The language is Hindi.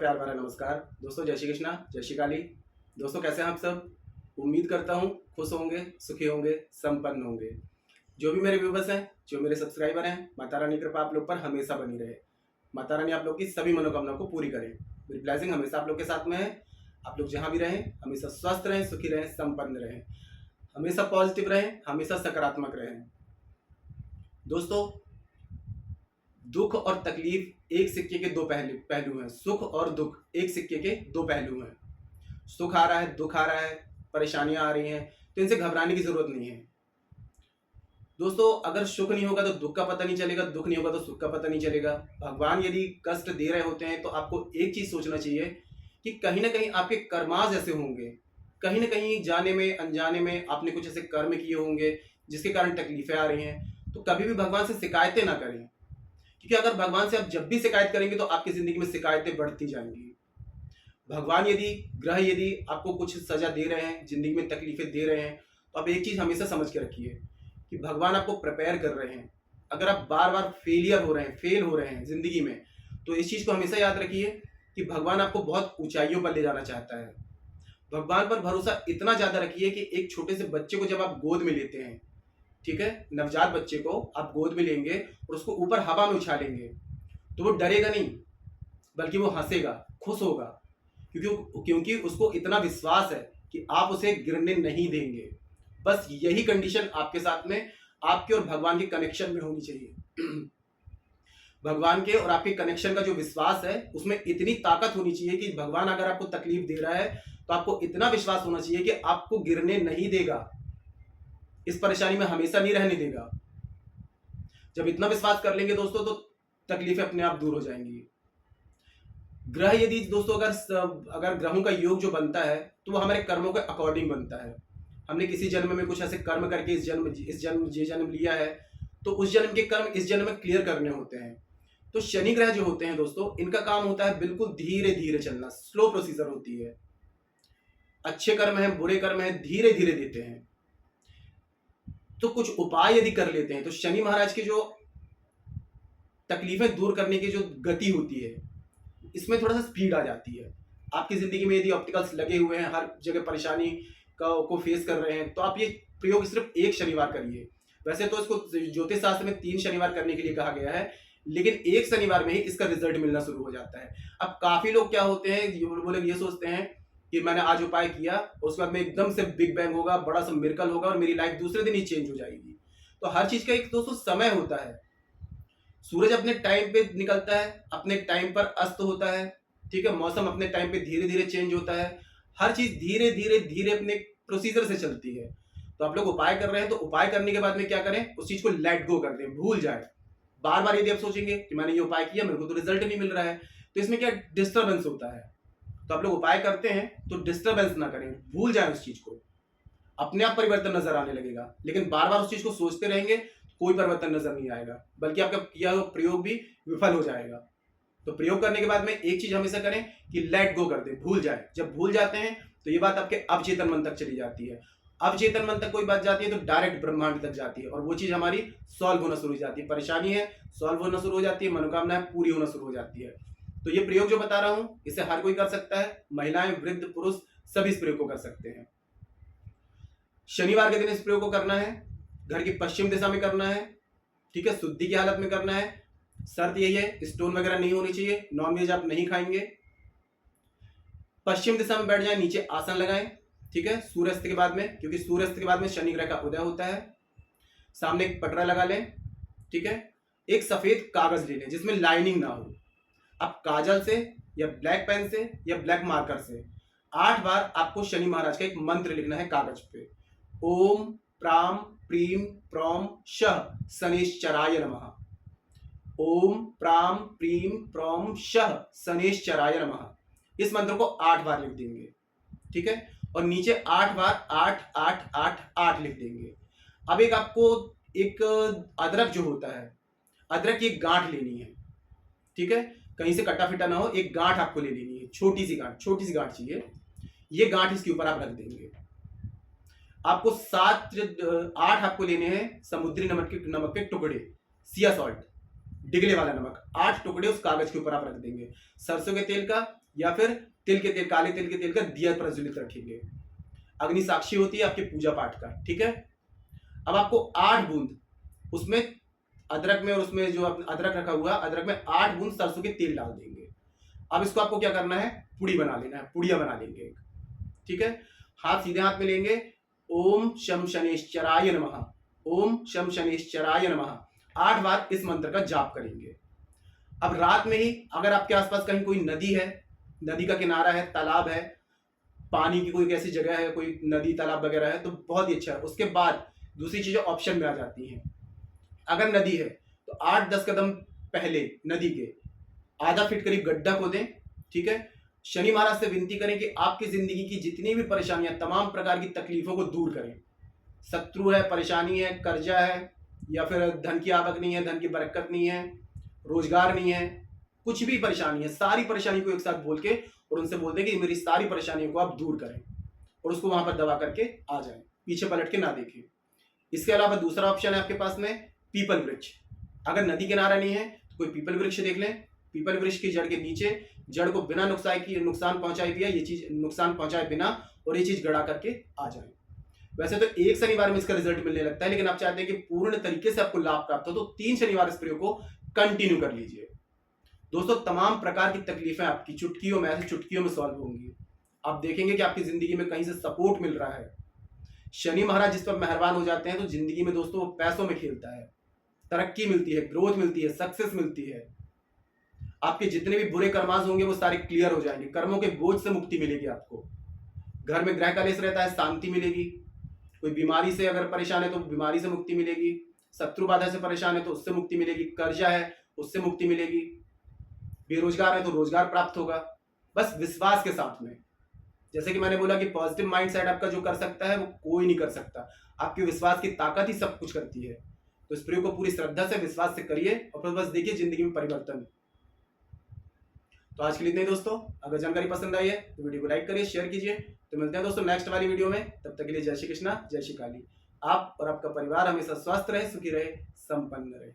प्यार भरा नमस्कार दोस्तों। जय श्री कृष्णा, जय श्री काली। दोस्तों कैसे हैं आप सब? उम्मीद करता हूँ खुश होंगे, सुखी होंगे, संपन्न होंगे। जो भी मेरे व्यूवर्स हैं, जो मेरे सब्सक्राइबर हैं, माता रानी की कृपा आप लोग पर हमेशा बनी रहे। माता रानी आप लोग की सभी मनोकामनाओं को पूरी करें। मेरी ब्लेसिंग हमेशा आप लोग के साथ में है। आप लोग जहाँ भी रहें हमेशा स्वस्थ रहें, सुखी रहें, संपन्न रहें, हमेशा पॉजिटिव रहें, हमेशा सकारात्मक रहें। दोस्तों, दुख और तकलीफ एक सिक्के के दो पहलू हैं। सुख और दुख एक सिक्के के दो पहलू हैं। सुख आ रहा है, दुख आ रहा है, परेशानियां आ रही हैं, तो इनसे घबराने की जरूरत नहीं है। दोस्तों, अगर सुख नहीं होगा तो दुख का पता नहीं चलेगा, दुख नहीं होगा तो सुख का पता नहीं चलेगा। भगवान यदि कष्ट दे रहे होते हैं तो आपको एक चीज सोचना चाहिए कि कहीं ना कहीं आपके कर्माज ऐसे होंगे, कहीं ना कहीं जाने में अनजाने में आपने कुछ ऐसे कर्म किए होंगे जिसके कारण तकलीफें आ रही हैं। तो कभी भी भगवान से शिकायतें ना करें, क्योंकि अगर भगवान से आप जब भी शिकायत करेंगे तो आपकी जिंदगी में शिकायतें बढ़ती जाएंगी। भगवान यदि आपको कुछ सजा दे रहे हैं, जिंदगी में तकलीफें दे रहे हैं, तो आप एक चीज हमेशा समझ के रखिए कि भगवान आपको प्रिपेयर कर रहे हैं। अगर आप बार बार फेल हो रहे हैं जिंदगी में, तो इस चीज को हमेशा याद रखिए कि भगवान आपको बहुत ऊंचाइयों पर ले जाना चाहता है। भगवान पर भरोसा इतना ज्यादा रखिए कि एक छोटे से बच्चे को जब आप गोद में लेते हैं, ठीक है, नवजात बच्चे को आप गोद में लेंगे और उसको ऊपर हवा में उछालेंगे, तो वो डरेगा नहीं, बल्कि वो हंसेगा, खुश होगा, क्योंकि उसको इतना विश्वास है कि आप उसे गिरने नहीं देंगे। बस यही कंडीशन आपके साथ में, आपके और भगवान के कनेक्शन में होनी चाहिए। भगवान के और आपके कनेक्शन का जो विश्वास है उसमें इतनी ताकत होनी चाहिए कि भगवान अगर आपको तकलीफ दे रहा है तो आपको इतना विश्वास होना चाहिए कि आपको गिरने नहीं देगा, इस परेशानी में हमेशा नहीं रहने देगा। जब इतना विश्वास कर लेंगे दोस्तों, तो तकलीफें अपने आप दूर हो जाएंगी। ग्रह यदि दोस्तों अगर ग्रहों का योग जो बनता है तो वो हमारे कर्मों के अकॉर्डिंग बनता है। हमने किसी जन्म में कुछ ऐसे कर्म करके ये जन्म लिया है, तो उस जन्म के कर्म इस जन्म में क्लियर करने होते हैं। तो शनि ग्रह जो होते हैं दोस्तों, इनका काम होता है बिल्कुल धीरे धीरे चलना, स्लो प्रोसीजर होती है। अच्छे कर्म है, बुरे कर्म है, धीरे धीरे देते हैं। तो कुछ उपाय यदि कर लेते हैं तो शनि महाराज की जो तकलीफें दूर करने की जो गति होती है, इसमें थोड़ा सा स्पीड आ जाती है। आपकी जिंदगी में यदि ऑब्स्टिकल्स लगे हुए हैं, हर जगह परेशानी को फेस कर रहे हैं, तो आप ये प्रयोग सिर्फ एक शनिवार करिए। वैसे तो इसको ज्योतिष शास्त्र में 3 शनिवार करने के लिए कहा गया है, लेकिन एक शनिवार में ही इसका रिजल्ट मिलना शुरू हो जाता है। अब काफी लोग क्या होते हैं, वो लोग ये सोचते हैं कि मैंने आज उपाय किया, उसके बाद में एकदम से बिग बैंग होगा, बड़ा सा मिरेकल होगा और मेरी लाइफ दूसरे दिन ही चेंज हो जाएगी। तो हर चीज का एक दोस्तों समय होता है। सूरज अपने टाइम पे निकलता है, अपने टाइम पर अस्त होता है, ठीक है, मौसम अपने टाइम पे धीरे धीरे चेंज होता है। हर चीज धीरे धीरे धीरे अपने प्रोसीजर से चलती है। तो आप लोग उपाय कर रहे हैं, तो उपाय करने के बाद में क्या करें, उस चीज को लेट गो कर दें, भूल जाए। बार बार यदि आप सोचेंगे कि मैंने ये उपाय किया, मेरे को तो रिजल्ट नहीं मिल रहा है, तो इसमें क्या डिस्टर्बेंस होता है। तो आप लोग उपाय करते हैं तो डिस्टर्बेंस ना करें, भूल जाए उस चीज को, अपने आप परिवर्तन नजर आने लगेगा। लेकिन बार बार उस चीज को सोचते रहेंगे, कोई परिवर्तन नजर नहीं आएगा, बल्कि आपका किया हुआ प्रयोग भी विफल हो जाएगा। तो प्रयोग करने के बाद में एक चीज हमेशा करें कि लेट गो कर दे, भूल जाए। जब भूल जाते हैं तो ये बात आपके अवचेतन मन तक चली जाती है। अवचेतन मन तक कोई बात जाती है तो डायरेक्ट ब्रह्मांड तक जाती है, और वो चीज हमारी सॉल्व होना शुरू हो जाती है। परेशानी है सॉल्व होना शुरू हो जाती है, मनोकामना है पूरी होना शुरू हो जाती है। तो ये प्रयोग जो बता रहा हूं, इसे हर कोई कर सकता है, महिलाएं, वृद्ध, पुरुष सभी इस प्रयोग को कर सकते हैं। शनिवार के दिन इस प्रयोग को करना है, घर की पश्चिम दिशा में करना है, ठीक है, शुद्धि की हालत में करना है। शर्त यही है, स्टोन वगैरह नहीं होनी चाहिए, नॉनवेज आप नहीं खाएंगे। पश्चिम दिशा में बैठ जाए, नीचे आसन लगाएं, ठीक है, सूर्यास्त के बाद में, क्योंकि सूर्यास्त के बाद में शनि ग्रह का उदय होता है। सामने एक पटरा लगा लें, ठीक है, एक सफेद कागज ले लें जिसमें लाइनिंग ना हो। अब काजल से या ब्लैक पेन से या ब्लैक मार्कर से 8 बार आपको शनि महाराज का एक मंत्र लिखना है कागज पे। ओम प्राम प्रीम प्रौम शः शनेश्चराय नमः। ओम प्राम प्रीम प्रौम शः शनेश्चराय नमः। इस मंत्र को 8 बार लिख देंगे, ठीक है, और नीचे 8 बार 8 8 8 8 लिख देंगे। अब एक आपको एक अदरक जो होता है, अदरक की एक गांठ लेनी है, ठीक है, कहीं से कटा फिटा ना हो, एक गांठ आपको ले लेनी है, छोटी सी गांठ चाहिए। ये गांठ इसके ऊपर आप रख देंगे। आपको 8 आपको लेने हैं समुद्री नमक के टुकड़े, सिया सॉल्ट, डिगले वाला नमक, 8 टुकड़े उस कागज के ऊपर आप रख देंगे। सरसों के तेल का या फिर तिल के तेल, काले तिल के तेल का दिया प्रज्वलित रखेंगे। अग्नि साक्षी होती है आपके पूजा पाठ का, ठीक है। अब आपको 8 बूंद उसमें अदरक में, और उसमें जो अदरक रखा हुआ अदरक में 8 बूंद सरसों के तेल डाल देंगे। अब इसको आपको क्या करना है, पुड़ी बना लेना है, पुड़िया बना लेंगे, ठीक है। हाथ सीधे हाथ में लेंगे, ओम शम शनेश्चराय नमः, ओम शम शनेश्चराय नमः 8 बार इस मंत्र का जाप करेंगे। अब रात में ही अगर आपके आसपास कहीं कोई नदी है, नदी का किनारा है, तालाब है, पानी की कोई ऐसी जगह है, कोई नदी तालाब वगैरह है, तो बहुत ही अच्छा है। उसके बाद दूसरी चीजें ऑप्शन में आ जाती हैं। अगर नदी है तो 8-10 कदम पहले नदी के आधा फीट करीब गड्ढा खोदें, ठीक है। शनि महाराज से विनती करें कि आपकी जिंदगी की जितनी भी परेशानियां, तमाम प्रकार की तकलीफों को दूर करें। शत्रु है, परेशानी है, कर्जा है, या फिर धन की आवक नहीं है, धन की बरकत नहीं है, रोजगार नहीं है, कुछ भी परेशानी है, सारी परेशानी को एक साथ बोल के और उनसे बोल दें कि मेरी सारी परेशानियों को आप दूर करें, और उसको वहां पर दबा करके आ जाएं, पीछे पलट के ना देखें। इसके अलावा दूसरा ऑप्शन है आपके पास में पीपल वृक्ष। अगर नदी किनारा नहीं है तो कोई पीपल वृक्ष देख लें। पीपल वृक्ष की जड़ के नीचे, जड़ को बिना नुकसान पहुंचाए दिया, ये चीज नुकसान पहुंचाए बिना, और ये चीज गड़ा करके आ जाए। वैसे तो एक शनिवार में इसका रिजल्ट मिलने लगता है, लेकिन आप चाहते हैं कि पूर्ण तरीके से आपको लाभ प्राप्त हो, तो 3 शनिवार इस प्रयोग को कंटिन्यू कर लीजिए। दोस्तों, तमाम प्रकार की तकलीफें आपकी चुटकियों में, ऐसे चुटकियों में सॉल्व होंगी। आप देखेंगे कि आपकी जिंदगी में कहीं से सपोर्ट मिल रहा है। शनि महाराज जिस पर मेहरबान हो जाते हैं तो जिंदगी में दोस्तों पैसों में खेलता है, तरक्की मिलती है, ग्रोथ मिलती है, सक्सेस मिलती है। आपके जितने भी बुरे कर्मास होंगे वो सारे क्लियर हो जाएंगे, कर्मों के बोझ से मुक्ति मिलेगी आपको। घर में ग्रह कलेश रहता है, शांति मिलेगी। कोई बीमारी से अगर परेशान है तो बीमारी से मुक्ति मिलेगी। शत्रु बाधा से परेशान है तो उससे मुक्ति मिलेगी। कर्जा है उससे मुक्ति मिलेगी। बेरोजगार है तो रोजगार प्राप्त होगा, बस विश्वास के साथ में। जैसे कि मैंने बोला कि पॉजिटिव माइंड सेट आपका जो कर सकता है वो कोई नहीं कर सकता। आपके विश्वास की ताकत ही सब कुछ करती है। तो इस प्रयोग को पूरी श्रद्धा से, विश्वास से करिए और फिर बस देखिए जिंदगी में परिवर्तन। तो आज के लिए इतना ही दोस्तों। अगर जानकारी पसंद आई है तो वीडियो को लाइक करिए, शेयर कीजिए। तो मिलते हैं दोस्तों नेक्स्ट वाली वीडियो में। तब तक के लिए जय श्री कृष्णा, जय श्री काली। आप और आपका परिवार हमेशा स्वस्थ रहे, सुखी रहे, संपन्न रहे।